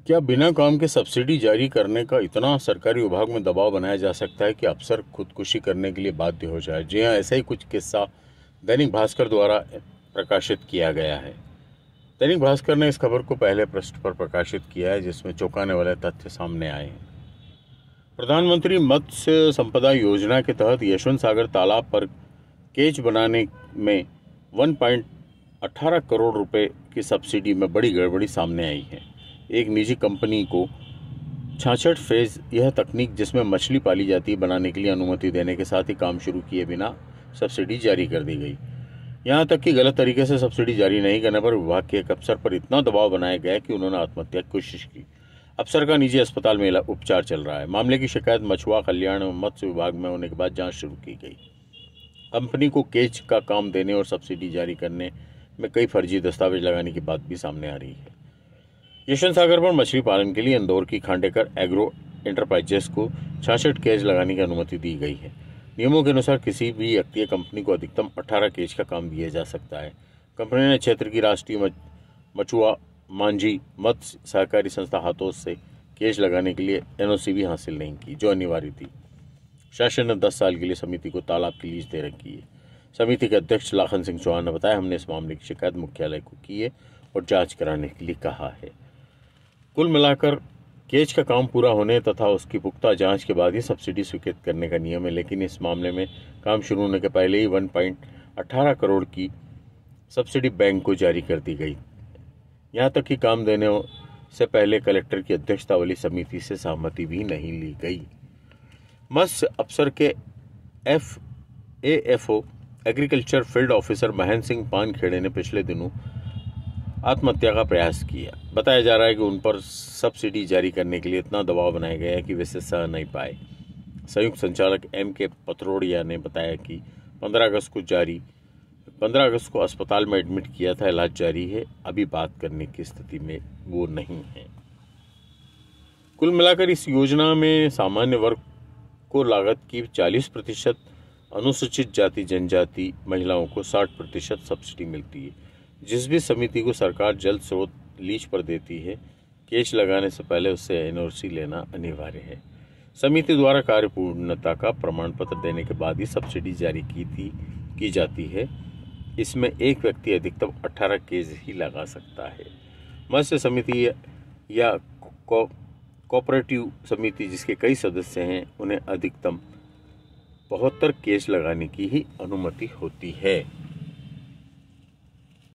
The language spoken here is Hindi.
क्या बिना काम के सब्सिडी जारी करने का इतना सरकारी विभाग में दबाव बनाया जा सकता है कि अफसर खुदकुशी करने के लिए बाध्य हो जाए? जी हाँ, ऐसा ही कुछ किस्सा दैनिक भास्कर द्वारा प्रकाशित किया गया है। दैनिक भास्कर ने इस खबर को पहले पृष्ठ पर प्रकाशित किया है, जिसमें चौंकाने वाले तथ्य सामने आए हैं। प्रधानमंत्री मत्स्य संपदा योजना के तहत यशवंत सागर तालाब पर केज बनाने में 1.18 करोड़ रुपए की सब्सिडी में बड़ी गड़बड़ी सामने आई है। एक निजी कंपनी को 66 फेज यह तकनीक जिसमें मछली पाली जाती है बनाने के लिए अनुमति देने के साथ ही काम शुरू किए बिना सब्सिडी जारी कर दी गई। यहां तक कि गलत तरीके से सब्सिडी जारी नहीं करने पर विभाग के एक अफसर पर इतना दबाव बनाया गया कि उन्होंने आत्महत्या की कोशिश की। अफसर का निजी अस्पताल में उपचार चल रहा है। मामले की शिकायत मछुआ कल्याण एवं मत्स्य विभाग में होने के बाद जांच शुरू की गई। कंपनी को केज का काम देने और सब्सिडी जारी करने में कई फर्जी दस्तावेज लगाने की बात भी सामने आ रही है। यशवंत सागर पर मछली पालन के लिए इंदौर की खांडेकर एग्रो एंटरप्राइजेस को 66 केज लगाने की अनुमति दी गई है। नियमों के अनुसार किसी भी व्यक्ति या कंपनी को अधिकतम 18 केज का काम दिया जा सकता है। कंपनी ने क्षेत्र की राष्ट्रीय मछुआ मांझी मत्स्य सहकारी संस्था हाथोस से केज लगाने के लिए एनओसी भी हासिल नहीं की, जो अनिवार्य थी। शासन ने 10 साल के लिए समिति को तालाब की लीज दे रखी है। समिति के अध्यक्ष लाखन सिंह चौहान ने बताया, हमने इस मामले की शिकायत मुख्यालय को की है और जांच कराने के लिए कहा है। कुल मिलाकर केज का काम पूरा होने तथा उसकी पुख्ता जांच के बाद ही सब्सिडी स्वीकृत करने का नियम है, लेकिन इस मामले में काम शुरू होने के पहले ही 1.18 करोड़ की सब्सिडी बैंक को जारी कर दी गई। यहां तक कि काम देने से पहले कलेक्टर की अध्यक्षता वाली समिति से सहमति भी नहीं ली गई। मत्स्य अफसर के FAFO agriculture field officer Mahendra Singh Pankhede ने पिछले दिनों आत्महत्या का प्रयास किया। बताया जा रहा है कि उन पर सब्सिडी जारी करने के लिए इतना दबाव बनाया गया है कि वे इसे सह नहीं पाए। संयुक्त संचालक एम.के. पथरोड़िया ने बताया कि 15 अगस्त को अस्पताल में एडमिट किया था, इलाज जारी है, अभी बात करने की स्थिति में वो नहीं है। कुल मिलाकर इस योजना में सामान्य वर्ग को लागत की 40%, अनुसूचित जाति जनजाति महिलाओं को 60% सब्सिडी मिलती है। जिस भी समिति को सरकार जल स्रोत लीज पर देती है, केज लगाने से पहले उससे एनओसी लेना अनिवार्य है। समिति द्वारा कार्य पूर्णता का प्रमाण पत्र देने के बाद ही सब्सिडी जारी की जाती है। इसमें एक व्यक्ति अधिकतम 18 केज ही लगा सकता है। मत्स्य समिति या कोऑपरेटिव समिति जिसके कई सदस्य हैं, उन्हें अधिकतम 72 केज लगाने की ही अनुमति होती है।